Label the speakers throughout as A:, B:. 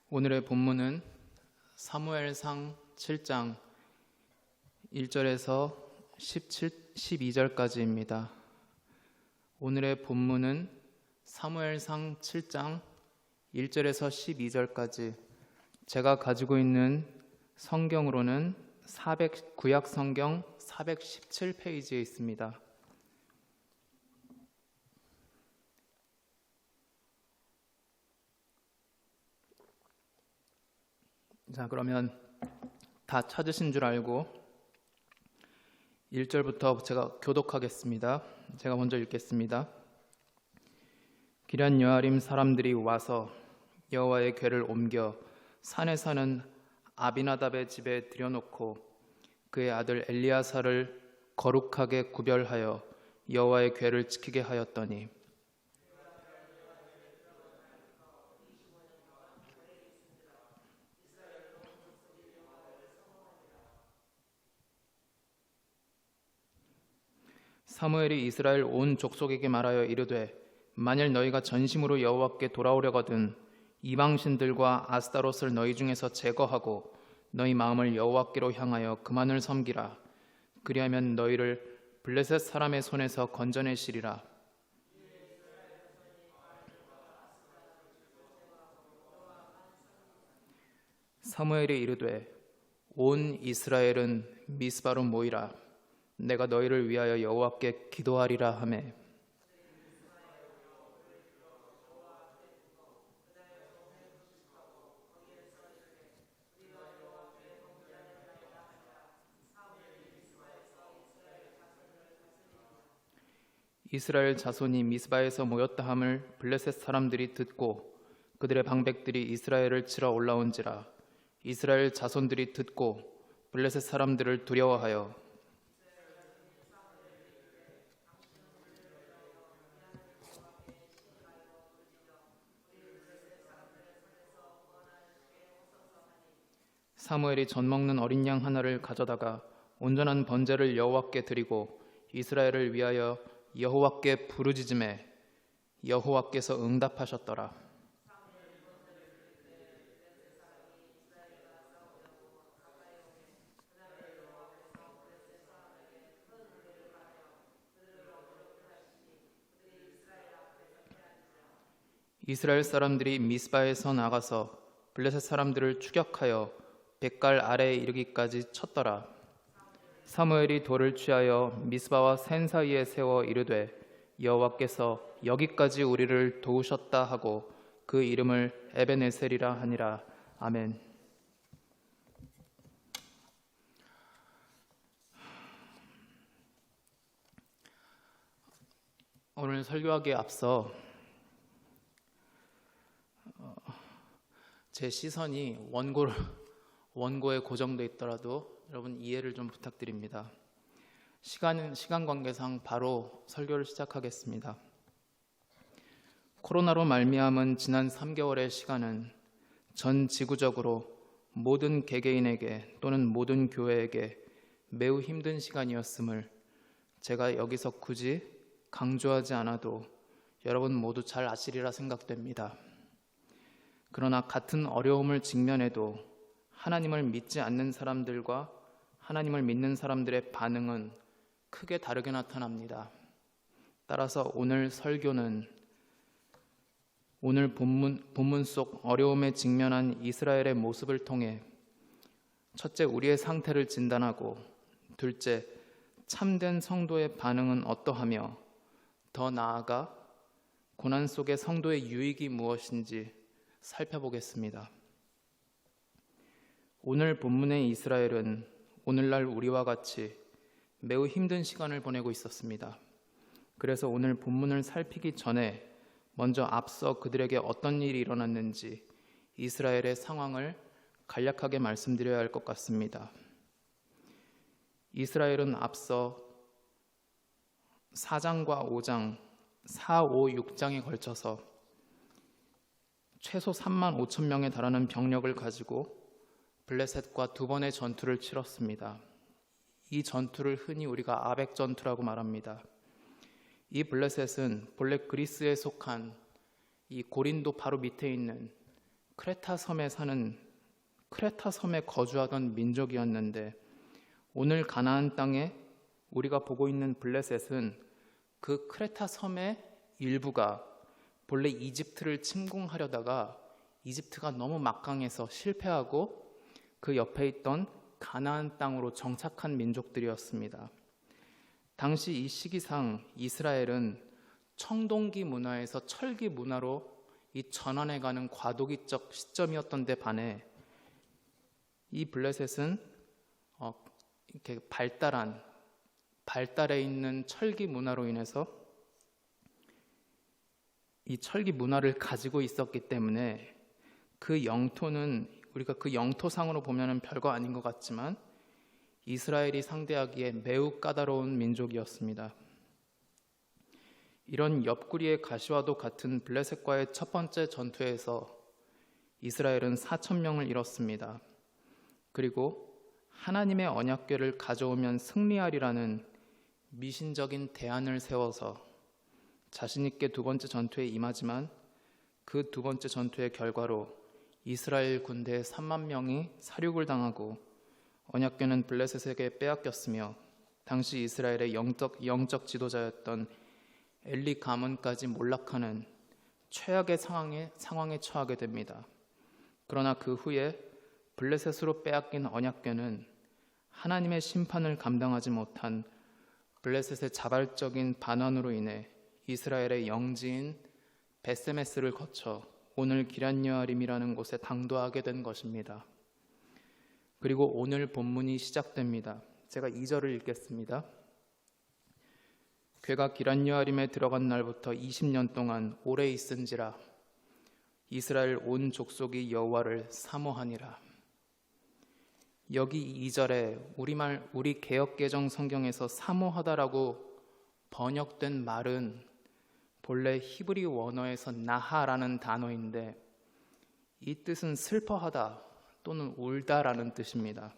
A: 오늘의 본문은 사무엘상 7장 1절에서 12절까지입니다. 오늘의 본문은 사무엘상 7장 1절에서 12절까지 제가 가지고 있는 성경으로는 구약 성경 417페이지에 있습니다. 자, 그러면 다 찾으신 줄 알고 1절부터 제가 교독하겠습니다. 제가 먼저 읽겠습니다. 기럇 여아림 사람들이 와서 여호와의 궤를 옮겨 산에 사는 아비나답의 집에 들여놓고 그의 아들 엘리야사를 거룩하게 구별하여 여호와의 궤를 지키게 하였더니 사무엘이 이스라엘 온 족속에게 말하여 이르되 만일 너희가 전심으로 여호와께 돌아오려거든 이방신들과 아스타롯을 너희 중에서 제거하고 너희 마음을 여호와께로 향하여 그만을 섬기라. 그리하면 너희를 블레셋 사람의 손에서 건져내시리라. 사무엘이 이르되 온 이스라엘은 미스바로 모이라. 내가 너희를 위하여 여호와께 기도하리라 하매 이스라엘 자손이 미스바에서 모였다 함을 블레셋 사람들이 듣고 그들의 방백들이 이스라엘을 치러 올라온지라. 이스라엘 자손들이 듣고 블레셋 사람들을 두려워하여 사무엘이 젖 먹는 어린 양 하나를 가져다가 온전한 번제를 여호와께 드리고 이스라엘을 위하여 여호와께 부르짖음에 여호와께서 응답하셨더라. 이스라엘 사람들이 미스바에서 나가서 블레셋 사람들을 추격하여 벳갈 아래에 이르기까지 쳤더라. 사무엘이 돌을 취하여 미스바와 센 사이에 세워 이르되 여호와께서 여기까지 우리를 도우셨다 하고 그 이름을 에벤에셀이라 하니라. 아멘. 오늘 설교하기에 앞서 제 시선이 원고에 고정돼 있더라도 여러분 이해를 좀 부탁드립니다. 시간 관계상 바로 설교를 시작하겠습니다. 코로나로 말미암은 지난 3개월의 시간은 전 지구적으로 모든 개개인에게 또는 모든 교회에게 매우 힘든 시간이었음을 제가 여기서 굳이 강조하지 않아도 여러분 모두 잘 아시리라 생각됩니다. 그러나 같은 어려움을 직면해도 하나님을 믿지 않는 사람들과 하나님을 믿는 사람들의 반응은 크게 다르게 나타납니다. 따라서 오늘 설교는 오늘 본문 속 어려움에 직면한 이스라엘의 모습을 통해 첫째, 우리의 상태를 진단하고 둘째, 참된 성도의 반응은 어떠하며 더 나아가 고난 속의 성도의 유익이 무엇인지 살펴보겠습니다. 오늘 본문의 이스라엘은 오늘날 우리와 같이 매우 힘든 시간을 보내고 있었습니다. 그래서 오늘 본문을 살피기 전에 먼저 앞서 그들에게 어떤 일이 일어났는지 이스라엘의 상황을 간략하게 말씀드려야 할 것 같습니다. 이스라엘은 앞서 4장과 5장, 4, 5, 6장에 걸쳐서 최소 3만 5천 명에 달하는 병력을 가지고 블레셋과 두 번의 전투를 치렀습니다. 이 전투를 흔히 우리가 아벡 전투라고 말합니다. 이 블레셋은 본래 그리스에 속한 이 고린도 바로 밑에 있는 크레타 섬에 거주하던 민족이었는데 오늘 가나안 땅에 우리가 보고 있는 블레셋은 그 크레타 섬의 일부가 본래 이집트를 침공하려다가 이집트가 너무 막강해서 실패하고 그 옆에 있던 가나안 땅으로 정착한 민족들이었습니다. 당시 이 시기상 이스라엘은 청동기 문화에서 철기 문화로 이 전환해가는 과도기적 시점이었던 데 반해 이 블레셋은 이렇게 발달해 있는 철기 문화로 인해서 이 철기 문화를 가지고 있었기 때문에 그 영토는 우리가 그 영토상으로 보면은 별거 아닌 것 같지만 이스라엘이 상대하기에 매우 까다로운 민족이었습니다. 이런 옆구리의 가시와도 같은 블레셋과의 첫 번째 전투에서 이스라엘은 4,000명을 잃었습니다. 그리고 하나님의 언약궤를 가져오면 승리하리라는 미신적인 대안을 세워서 자신 있게 두 번째 전투에 임하지만 그 두 번째 전투의 결과로 이스라엘 군대 3만 명이 사륙을 당하고 언약궤는 블레셋에게 빼앗겼으며 당시 이스라엘의 영적 지도자였던 엘리 가문까지 몰락하는 최악의 상황에 처하게 됩니다. 그러나 그 후에 블레셋으로 빼앗긴 언약궤는 하나님의 심판을 감당하지 못한 블레셋의 자발적인 반환으로 인해 이스라엘의 영지인 베세메스를 거쳐 오늘 기럇여아림이라는 곳에 당도하게 된 것입니다. 그리고 오늘 본문이 시작됩니다. 제가 2절을 읽겠습니다. 궤가 기럇여아림에 들어간 날부터 20년 동안 오래 있은지라 이스라엘 온 족속이 여호와를 사모하니라. 여기 2절에 우리 개역개정 성경에서 사모하다라고 번역된 말은 본래 히브리 원어에서 나하라는 단어인데 이 뜻은 슬퍼하다 또는 울다라는 뜻입니다.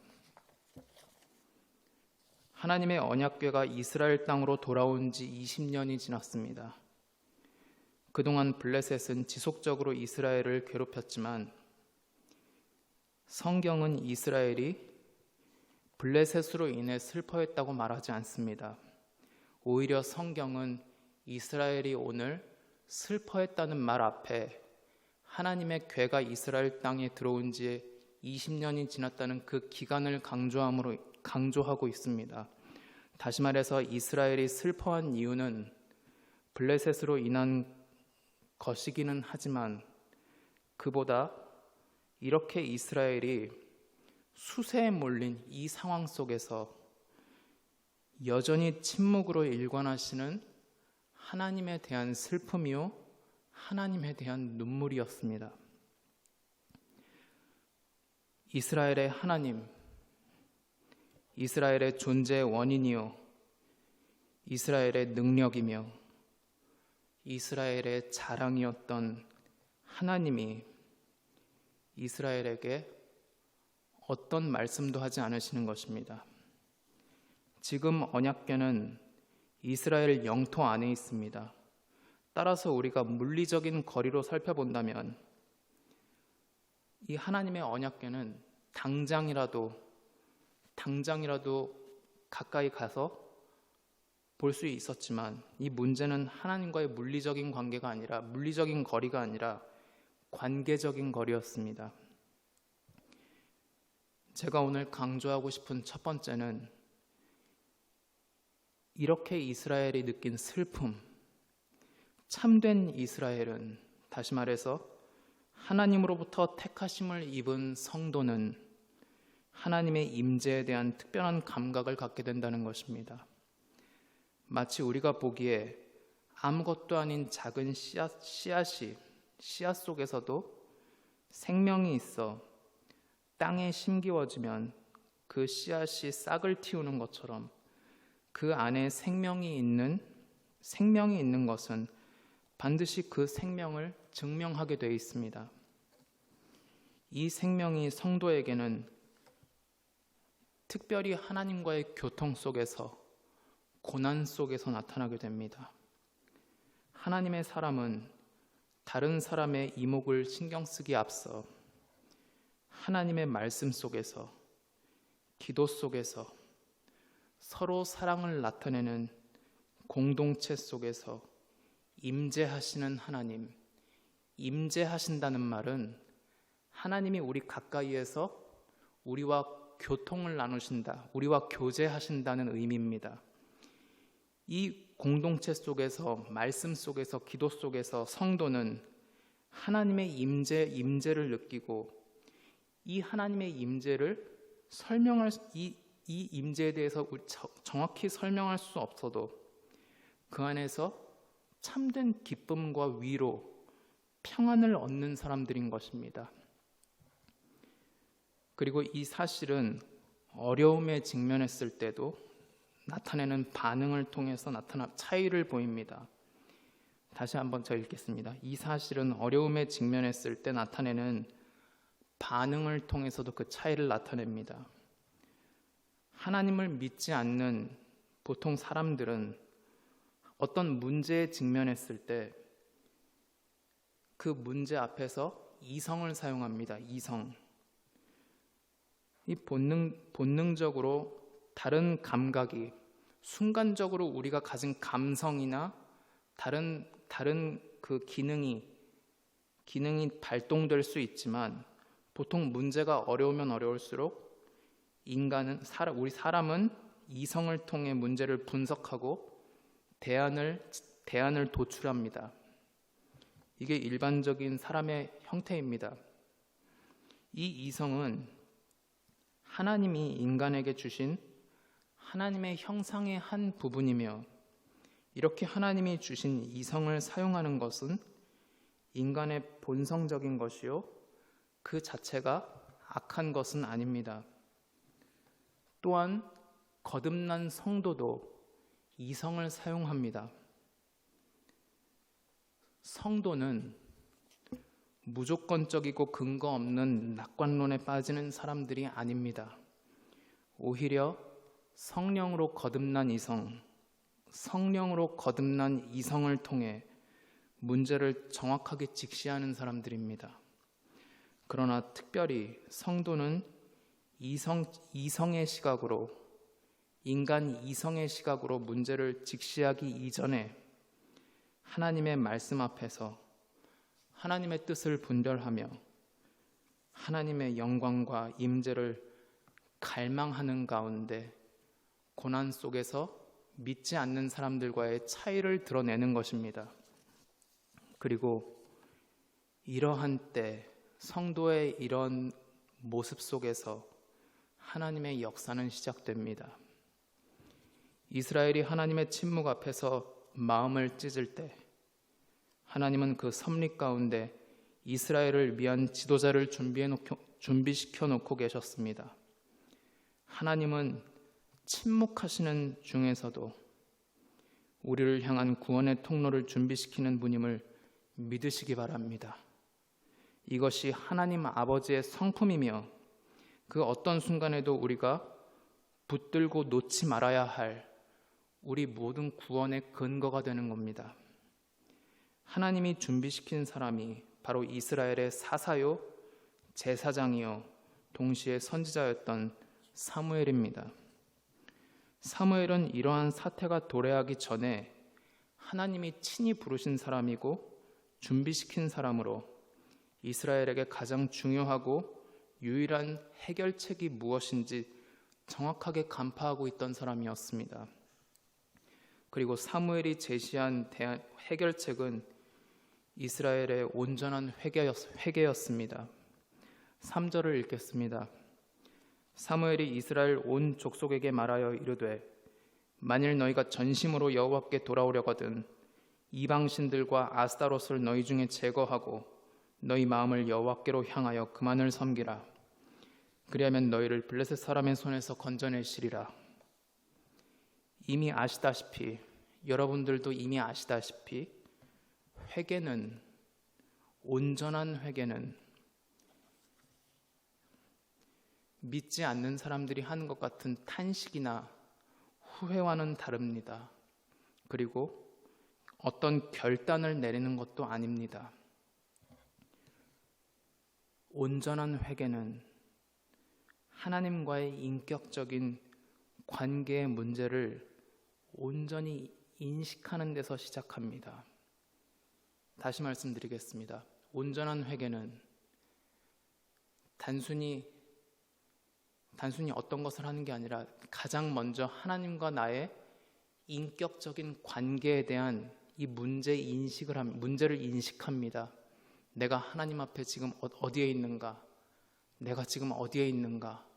A: 하나님의 언약궤가 이스라엘 땅으로 돌아온 지 20년이 지났습니다. 그동안 블레셋은 지속적으로 이스라엘을 괴롭혔지만 성경은 이스라엘이 블레셋으로 인해 슬퍼했다고 말하지 않습니다. 오히려 성경은 이스라엘이 오늘 슬퍼했다는 말 앞에 하나님의 궤가 이스라엘 땅에 들어온 지 20년이 지났다는 그 기간을 강조하고 있습니다. 다시 말해서 이스라엘이 슬퍼한 이유는 블레셋으로 인한 것이기는 하지만 그보다 이렇게 이스라엘이 수세에 몰린 이 상황 속에서 여전히 침묵으로 일관하시는 하나님에 대한 슬픔이요 하나님에 대한 눈물이었습니다. 이스라엘의 하나님, 이스라엘의 존재의 원인이요 이스라엘의 능력이며 이스라엘의 자랑이었던 하나님이 이스라엘에게 어떤 말씀도 하지 않으시는 것입니다. 지금 언약궤는 이스라엘 영토 안에 있습니다. 따라서 우리가 물리적인 거리로 살펴본다면 이 하나님의 언약궤는 당장이라도 가까이 가서 볼 수 있었지만 이 문제는 하나님과의 물리적인 관계가 아니라 물리적인 거리가 아니라 관계적인 거리였습니다. 제가 오늘 강조하고 싶은 첫 번째는 이렇게 이스라엘이 느낀 슬픔, 참된 이스라엘은 다시 말해서 하나님으로부터 택하심을 입은 성도는 하나님의 임재에 대한 특별한 감각을 갖게 된다는 것입니다. 마치 우리가 보기에 아무것도 아닌 작은 씨앗 속에서도 생명이 있어 땅에 심기워지면 그 씨앗이 싹을 틔우는 것처럼 그 안에 생명이 있는 것은 반드시 그 생명을 증명하게 되어 있습니다. 이 생명이 성도에게는 특별히 하나님과의 교통 속에서 고난 속에서 나타나게 됩니다. 하나님의 사람은 다른 사람의 이목을 신경 쓰기 앞서 하나님의 말씀 속에서, 기도 속에서 서로 사랑을 나타내는 공동체 속에서 임재하시는 하나님, 임재하신다는 말은 하나님이 우리 가까이에서 우리와 교통을 나누신다, 우리와 교제하신다는 의미입니다. 이 공동체 속에서, 말씀 속에서, 기도 속에서 성도는 하나님의 임재를 느끼고, 이 하나님의 임재를 이 임재에 대해서 정확히 설명할 수 없어도 그 안에서 참된 기쁨과 위로, 평안을 얻는 사람들인 것입니다. 그리고 이 사실은 어려움에 직면했을 때도 나타내는 반응을 통해서 차이를 보입니다. 다시 한번 저 읽겠습니다. 이 사실은 어려움에 직면했을 때 나타내는 반응을 통해서도 그 차이를 나타냅니다. 하나님을 믿지 않는 보통 사람들은 어떤 문제에 직면했을 때 그 문제 앞에서 이성을 사용합니다. 이성. 이 본능적으로 다른 감각이, 순간적으로 우리가 가진 감성이나 다른 그 기능이 발동될 수 있지만, 보통 문제가 어려우면 어려울수록 우리 사람은 이성을 통해 문제를 분석하고 대안을 도출합니다. 이게 일반적인 사람의 형태입니다. 이 이성은 하나님이 인간에게 주신 하나님의 형상의 한 부분이며, 이렇게 하나님이 주신 이성을 사용하는 것은 인간의 본성적인 것이요, 그 자체가 악한 것은 아닙니다. 또한 거듭난 성도도 이성을 사용합니다. 성도는 무조건적이고 근거 없는 낙관론에 빠지는 사람들이 아닙니다. 오히려 성령으로 거듭난 이성을 통해 문제를 정확하게 직시하는 사람들입니다. 그러나 특별히 성도는 이성의 시각으로, 인간 이성의 시각으로 문제를 직시하기 이전에 하나님의 말씀 앞에서 하나님의 뜻을 분별하며 하나님의 영광과 임재를 갈망하는 가운데 고난 속에서 믿지 않는 사람들과의 차이를 드러내는 것입니다. 그리고 이러한 때, 성도의 이런 모습 속에서 하나님의 역사는 시작됩니다. 이스라엘이 하나님의 침묵 앞에서 마음을 찢을 때 하나님은 그 섭리 가운데 이스라엘을 위한 지도자를 준비시켜 놓고 계셨습니다. 하나님은 침묵하시는 중에서도 우리를 향한 구원의 통로를 준비시키는 분임을 믿으시기 바랍니다. 이것이 하나님 아버지의 성품이며 그 어떤 순간에도 우리가 붙들고 놓지 말아야 할 우리 모든 구원의 근거가 되는 겁니다. 하나님이 준비시킨 사람이 바로 이스라엘의 사사요, 제사장이요, 동시에 선지자였던 사무엘입니다. 사무엘은 이러한 사태가 도래하기 전에 하나님이 친히 부르신 사람이고 준비시킨 사람으로 이스라엘에게 가장 중요하고 유일한 해결책이 무엇인지 정확하게 간파하고 있던 사람이었습니다. 그리고 사무엘이 제시한 해결책은 이스라엘의 온전한 회개였습니다. 3절을 읽겠습니다. 사무엘이 이스라엘 온 족속에게 말하여 이르되 만일 너희가 전심으로 여호와께 돌아오려거든 이방신들과 아스타롯을 너희 중에 제거하고 너희 마음을 여호와께로 향하여 그만을 섬기라. 그리하면 너희를 블레셋 사람의 손에서 건져내시리라. 이미 아시다시피, 여러분들도 이미 아시다시피 회개는, 온전한 회개는 믿지 않는 사람들이 하는 것 같은 탄식이나 후회와는 다릅니다. 그리고 어떤 결단을 내리는 것도 아닙니다. 온전한 회개는 하나님과의 인격적인 관계의 문제를 온전히 인식하는 데서 시작합니다. 다시 말씀드리겠습니다. 온전한 회개는 단순히 어떤 것을 하는 게 아니라 가장 먼저 하나님과 나의 인격적인 관계에 대한 이 문제를 인식합니다. 내가 하나님 앞에 지금 어디에 있는가? 내가 지금 어디에 있는가?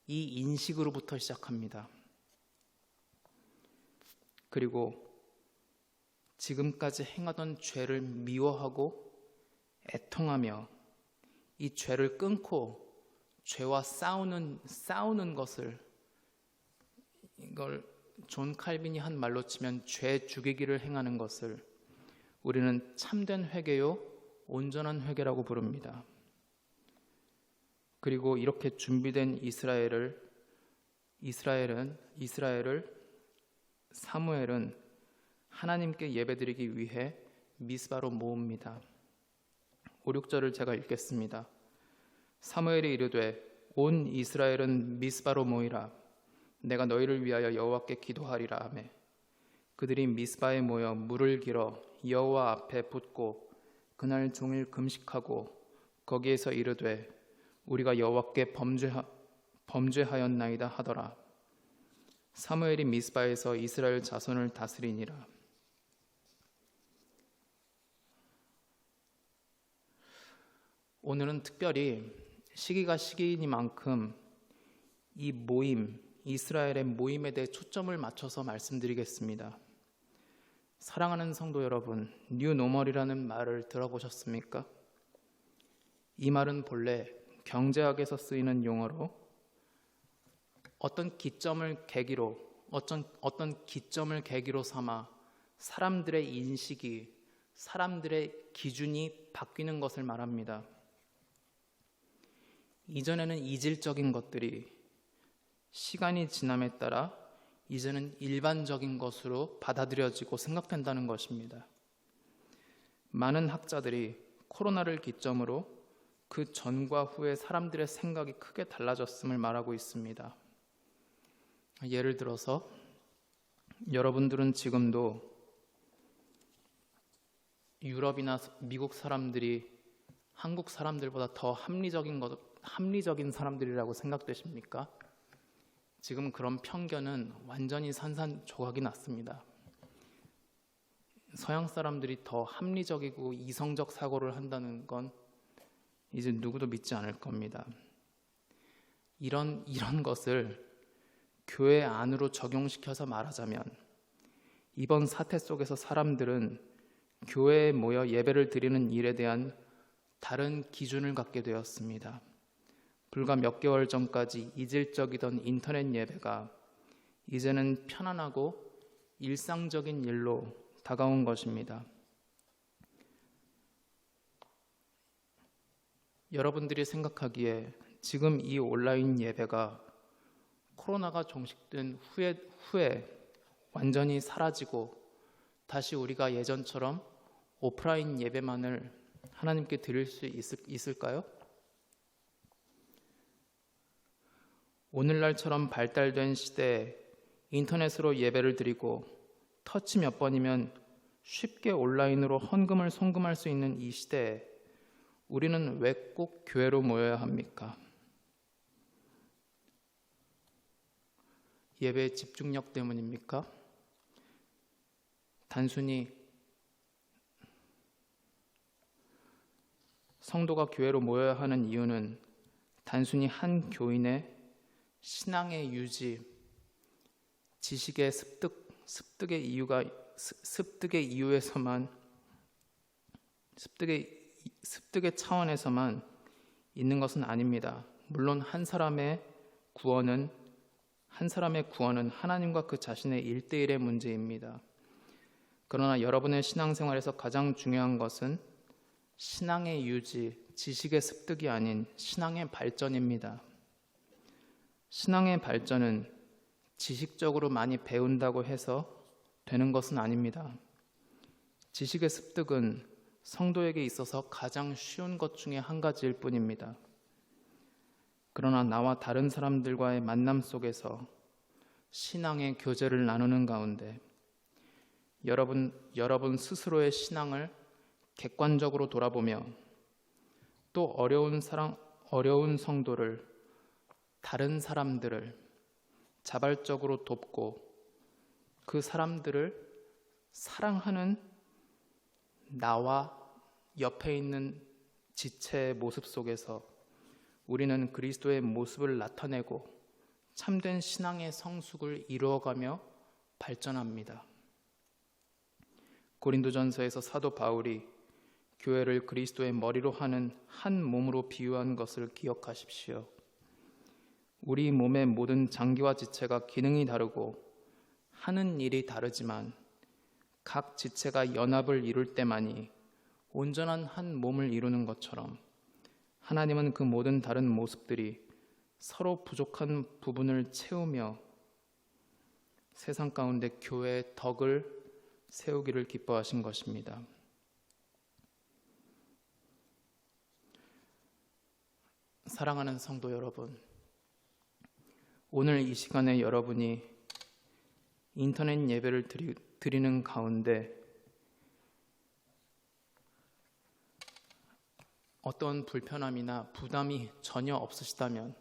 A: 이 인식으로부터 시작합니다. 그리고 지금까지 행하던 죄를 미워하고 애통하며 이 죄를 끊고 죄와 싸우는 것을, 이걸 존 칼빈이 한 말로 치면 죄 죽이기를 행하는 것을 우리는 참된 회개요 온전한 회개라고 부릅니다. 그리고 이렇게 준비된 사무엘은 하나님께 예배드리기 위해 미스바로 모읍니다. 5, 6절을 제가 읽겠습니다. 사무엘이 이르되 온 이스라엘은 미스바로 모이라. 내가 너희를 위하여 여호와께 기도하리라 하매 그들이 미스바에 모여 물을 길어 여호와 앞에 붓고 그날 종일 금식하고 거기에서 이르되 우리가 여호와께 범죄하였나이다 하더라. 사무엘이 미스바에서 이스라엘 자손을 다스리니라. 오늘은 특별히 시기가 시기이니만큼 이 모임, 이스라엘의 모임에 대해 초점을 맞춰서 말씀드리겠습니다. 사랑하는 성도 여러분, 뉴노멀이라는 말을 들어보셨습니까? 이 말은 본래 경제학에서 쓰이는 용어로 어떤 기점을 계기로 삼아 사람들의 인식이, 사람들의 기준이 바뀌는 것을 말합니다. 이전에는 이질적인 것들이 시간이 지남에 따라 이제는 일반적인 것으로 받아들여지고 생각된다는 것입니다. 많은 학자들이 코로나를 기점으로 그 전과 후에 사람들의 생각이 크게 달라졌음을 말하고 있습니다. 예를 들어서 여러분들은 지금도 유럽이나 미국 사람들이 한국 사람들보다 더 합리적인 사람들이라고 생각되십니까? 지금 그런 편견은 완전히 산산조각이 났습니다. 서양 사람들이 더 합리적이고 이성적 사고를 한다는 건 이제 누구도 믿지 않을 겁니다. 이런 것을 교회 안으로 적용시켜서 말하자면 이번 사태 속에서 사람들은 교회에 모여 예배를 드리는 일에 대한 다른 기준을 갖게 되었습니다. 불과 몇 개월 전까지 이질적이던 인터넷 예배가 이제는 편안하고 일상적인 일로 다가온 것입니다. 여러분들이 생각하기에 지금 이 온라인 예배가 코로나가 종식된 후에 완전히 사라지고 다시 우리가 예전처럼 오프라인 예배만을 하나님께 드릴 수 있을까요? 오늘날처럼 발달된 시대에 인터넷으로 예배를 드리고 터치 몇 번이면 쉽게 온라인으로 헌금을 송금할 수 있는 이 시대에 우리는 왜 꼭 교회로 모여야 합니까? 예배의 집중력 때문입니까? 단순히 성도가 교회로 모여야 하는 이유는 단순히 한 교인의 신앙의 유지, 지식의 습득의 차원에서만 있는 것은 아닙니다. 물론 한 사람의 구원은 하나님과 그 자신의 1대1의 문제입니다. 그러나 여러분의 신앙생활에서 가장 중요한 것은 신앙의 유지, 지식의 습득이 아닌 신앙의 발전입니다. 신앙의 발전은 지식적으로 많이 배운다고 해서 되는 것은 아닙니다. 지식의 습득은 성도에게 있어서 가장 쉬운 것 중에 한 가지일 뿐입니다. 그러나 나와 다른 사람들과의 만남 속에서 신앙의 교제를 나누는 가운데 여러분 스스로의 신앙을 객관적으로 돌아보며 또 어려운 성도를, 다른 사람들을 자발적으로 돕고 그 사람들을 사랑하는 나와 옆에 있는 지체의 모습 속에서 우리는 그리스도의 모습을 나타내고 참된 신앙의 성숙을 이루어가며 발전합니다. 고린도전서에서 사도 바울이 교회를 그리스도의 머리로 하는 한 몸으로 비유한 것을 기억하십시오. 우리 몸의 모든 장기와 지체가 기능이 다르고 하는 일이 다르지만 각 지체가 연합을 이룰 때만이 온전한 한 몸을 이루는 것처럼 하나님은 그 모든 다른 모습들이 서로 부족한 부분을 채우며 세상 가운데 교회의 덕을 세우기를 기뻐하신 것입니다. 사랑하는 성도 여러분, 오늘 이 시간에 여러분이 인터넷 예배를 드리는 가운데 어떤 불편함이나 부담이 전혀 없으시다면,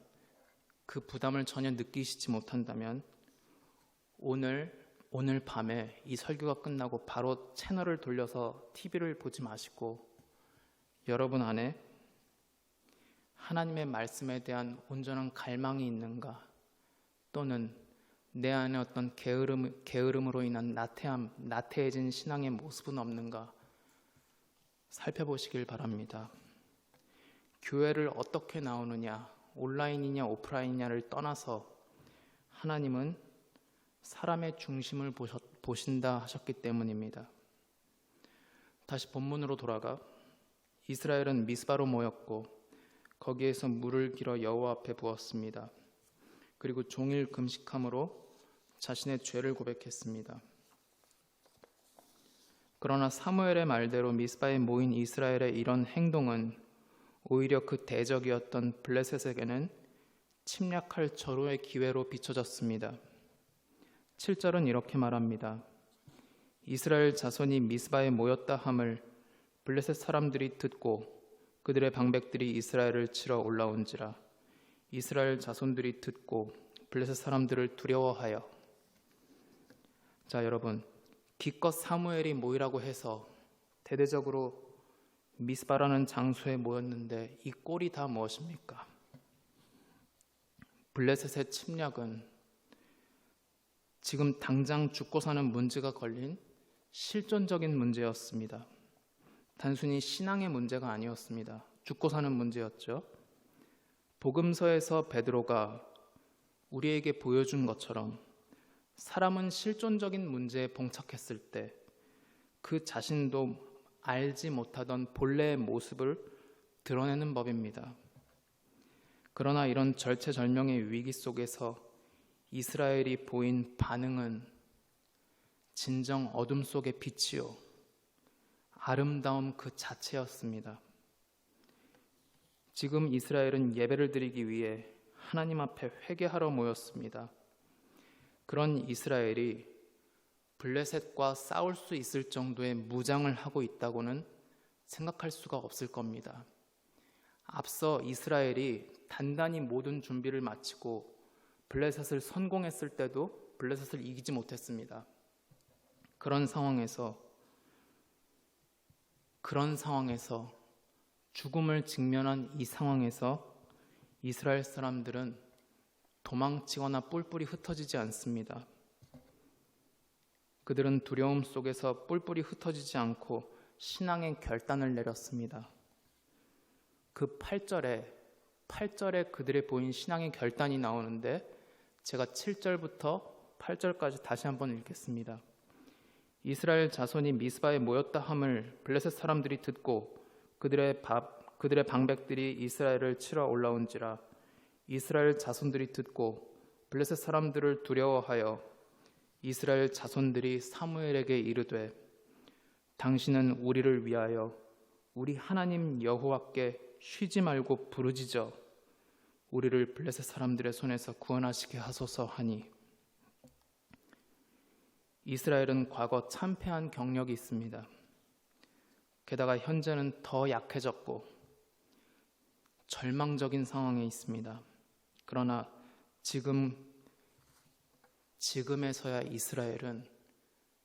A: 그 부담을 전혀 느끼시지 못한다면 오늘 밤에 이 설교가 끝나고 바로 채널을 돌려서 TV를 보지 마시고 여러분 안에 하나님의 말씀에 대한 온전한 갈망이 있는가, 또는 내 안에 어떤 게으름으로 인한 나태해진 신앙의 모습은 없는가 살펴보시길 바랍니다. 교회를 어떻게 나오느냐, 온라인이냐 오프라인이냐를 떠나서 하나님은 사람의 중심을 보신다 하셨기 때문입니다. 다시 본문으로 돌아가 이스라엘은 미스바로 모였고 거기에서 물을 길어 여호와 앞에 부었습니다. 그리고 종일 금식함으로 자신의 죄를 고백했습니다. 그러나 사무엘의 말대로 미스바에 모인 이스라엘의 이런 행동은 오히려 그 대적이었던 블레셋에게는 침략할 절호의 기회로 비춰졌습니다. 7절은 이렇게 말합니다. 이스라엘 자손이 미스바에 모였다 함을 블레셋 사람들이 듣고 그들의 방백들이 이스라엘을 치러 올라온지라. 이스라엘 자손들이 듣고 블레셋 사람들을 두려워하여. 자, 여러분, 기껏 사무엘이 모이라고 해서 대대적으로 미스바라는 장소에 모였는데 이 꼴이 다 무엇입니까? 블레셋의 침략은 지금 당장 죽고 사는 문제가 걸린 실존적인 문제였습니다. 단순히 신앙의 문제가 아니었습니다. 죽고 사는 문제였죠. 복음서에서 베드로가 우리에게 보여준 것처럼 사람은 실존적인 문제에 봉착했을 때 그 자신도 알지 못하던 본래의 모습을 드러내는 법입니다. 그러나 이런 절체절명의 위기 속에서 이스라엘이 보인 반응은 진정 어둠 속의 빛이요, 아름다움 그 자체였습니다. 지금 이스라엘은 예배를 드리기 위해 하나님 앞에 회개하러 모였습니다. 그런 이스라엘이 블레셋과 싸울 수 있을 정도의 무장을 하고 있다고는 생각할 수가 없을 겁니다. 앞서 이스라엘이 단단히 모든 준비를 마치고 블레셋을 선공했을 때도 블레셋을 이기지 못했습니다. 그런 상황에서 죽음을 직면한 이 상황에서 이스라엘 사람들은 도망치거나 뿔뿔이 흩어지지 않습니다. 그들은 두려움 속에서 뿔뿔이 흩어지지 않고 신앙의 결단을 내렸습니다. 그 8절에 그들의 보인 신앙의 결단이 나오는데 제가 7절부터 8절까지 다시 한번 읽겠습니다. 이스라엘 자손이 미스바에 모였다 함을 블레셋 사람들이 듣고 그들의 방백들이 이스라엘을 치러 올라온지라. 이스라엘 자손들이 듣고 블레셋 사람들을 두려워하여 이스라엘 자손들이 사무엘에게 이르되 당신은 우리를 위하여 우리 하나님 여호와께 쉬지 말고 부르짖어 우리를 블레셋 사람들의 손에서 구원하시게 하소서 하니, 이스라엘은 과거 참패한 경력이 있습니다. 게다가 현재는 더 약해졌고 절망적인 상황에 있습니다. 그러나 지금에서야 이스라엘은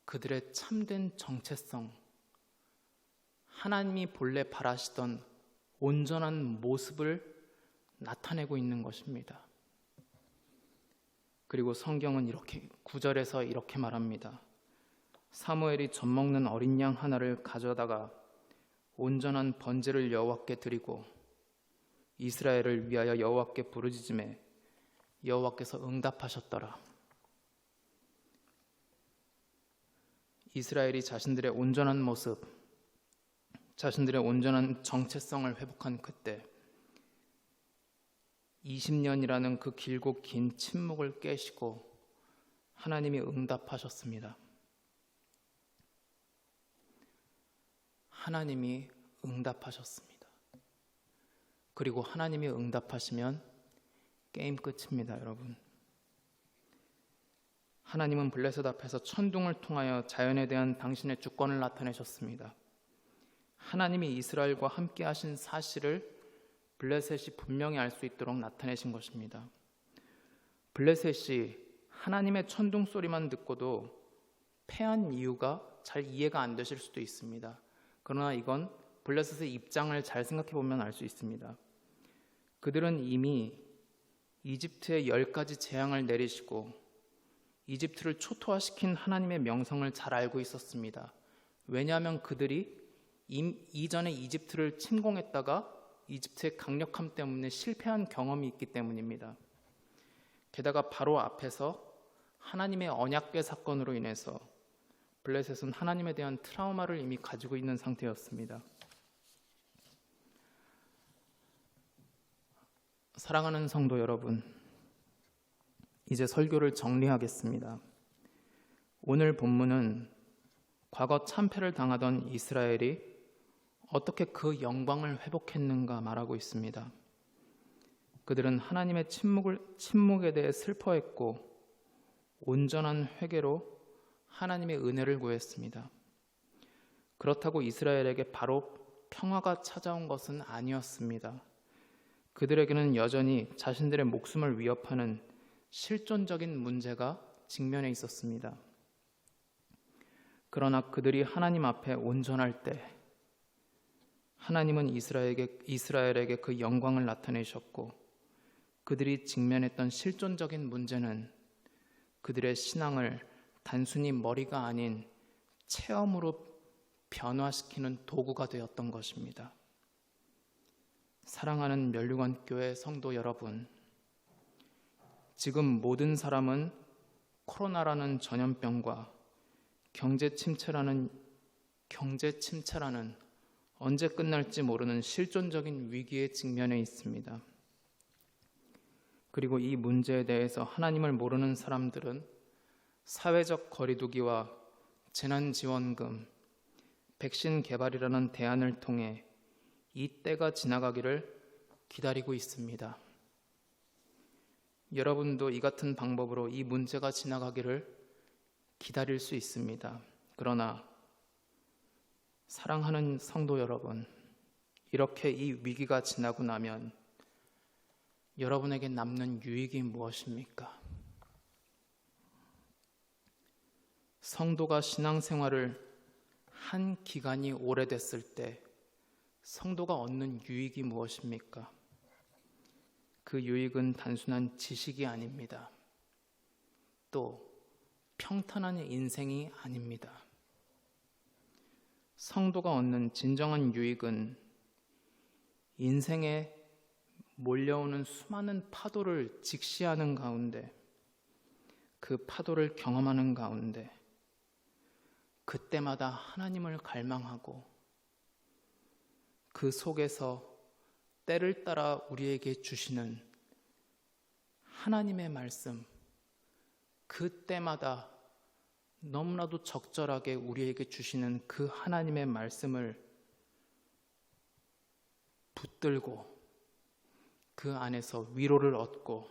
A: 그들의 참된 정체성, 하나님이 본래 바라시던 온전한 모습을 나타내고 있는 것입니다. 그리고 성경은 이렇게 9절에서 이렇게 말합니다. 사무엘이 젖먹는 어린 양 하나를 가져다가 온전한 번제를 여호와께 드리고 이스라엘을 위하여 여호와께 부르짖음에 여호와께서 응답하셨더라. 이스라엘이 자신들의 온전한 모습, 자신들의 온전한 정체성을 회복한 그때 20년이라는 그 길고 긴 침묵을 깨시고 하나님이 응답하셨습니다. 하나님이 응답하셨습니다. 그리고 하나님이 응답하시면 게임 끝입니다, 여러분. 하나님은 블레셋 앞에서 천둥을 통하여 자연에 대한 당신의 주권을 나타내셨습니다. 하나님이 이스라엘과 함께 하신 사실을 블레셋이 분명히 알 수 있도록 나타내신 것입니다. 블레셋이 하나님의 천둥 소리만 듣고도 패한 이유가 잘 이해가 안 되실 수도 있습니다. 그러나 이건 블레셋의 입장을 잘 생각해 보면 알 수 있습니다. 그들은 이미 이집트에 10가지 재앙을 내리시고 이집트를 초토화시킨 하나님의 명성을 잘 알고 있었습니다. 왜냐하면 그들이 이전에 이집트를 침공했다가 이집트의 강력함 때문에 실패한 경험이 있기 때문입니다. 게다가 바로 앞에서 하나님의 언약궤 사건으로 인해서 블레셋은 하나님에 대한 트라우마를 이미 가지고 있는 상태였습니다. 사랑하는 성도 여러분, 이제 설교를 정리하겠습니다. 오늘 본문은 과거 참패를 당하던 이스라엘이 어떻게 그 영광을 회복했는가 말하고 있습니다. 그들은 하나님의 침묵에 대해 슬퍼했고 온전한 회개로 하나님의 은혜를 구했습니다. 그렇다고 이스라엘에게 바로 평화가 찾아온 것은 아니었습니다. 그들에게는 여전히 자신들의 목숨을 위협하는 실존적인 문제가 직면해 있었습니다. 그러나 그들이 하나님 앞에 온전할 때 하나님은 이스라엘에게 그 영광을 나타내셨고, 그들이 직면했던 실존적인 문제는 그들의 신앙을 단순히 머리가 아닌 체험으로 변화시키는 도구가 되었던 것입니다. 사랑하는 면류관교회 성도 여러분, 지금 모든 사람은 코로나라는 전염병과 경제 침체라는 언제 끝날지 모르는 실존적인 위기에 직면해 있습니다. 그리고 이 문제에 대해서 하나님을 모르는 사람들은 사회적 거리두기와 재난지원금, 백신 개발이라는 대안을 통해 이 때가 지나가기를 기다리고 있습니다. 여러분도 이 같은 방법으로 이 문제가 지나가기를 기다릴 수 있습니다. 그러나 사랑하는 성도 여러분, 이렇게 이 위기가 지나고 나면 여러분에게 남는 유익이 무엇입니까? 성도가 신앙생활을 한 기간이 오래됐을 때 성도가 얻는 유익이 무엇입니까? 그 유익은 단순한 지식이 아닙니다. 또 평탄한 인생이 아닙니다. 성도가 얻는 진정한 유익은 인생에 몰려오는 수많은 파도를 직시하는 가운데, 그 파도를 경험하는 가운데 그때마다 하나님을 갈망하고 그 속에서 때를 따라 우리에게 주시는 하나님의 말씀, 그때마다 너무나도 적절하게 우리에게 주시는 그 하나님의 말씀을 붙들고 그 안에서 위로를 얻고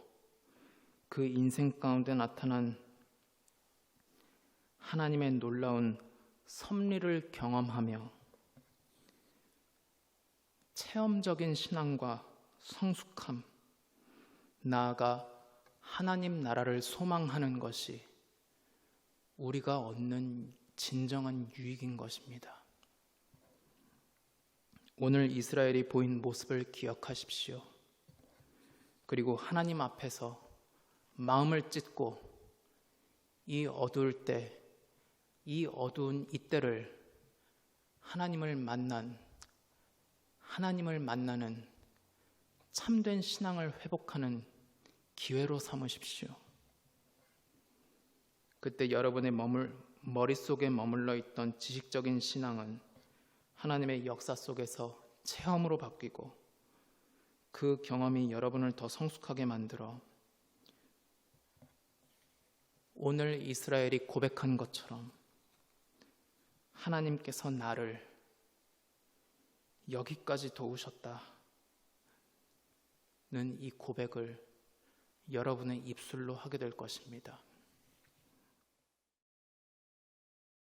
A: 그 인생 가운데 나타난 하나님의 놀라운 섭리를 경험하며 체험적인 신앙과 성숙함, 나아가 하나님 나라를 소망하는 것이 우리가 얻는 진정한 유익인 것입니다. 오늘 이스라엘이 보인 모습을 기억하십시오. 그리고 하나님 앞에서 마음을 찢고 이 어두울 때, 이 어두운 이때를 하나님을 만나는 참된 신앙을 회복하는 기회로 삼으십시오. 그때 여러분의 머릿속에 머물러 있던 지식적인 신앙은 하나님의 역사 속에서 체험으로 바뀌고 그 경험이 여러분을 더 성숙하게 만들어 오늘 이스라엘이 고백한 것처럼 하나님께서 나를 여기까지 도우셨다는 이 고백을 여러분의 입술로 하게 될 것입니다.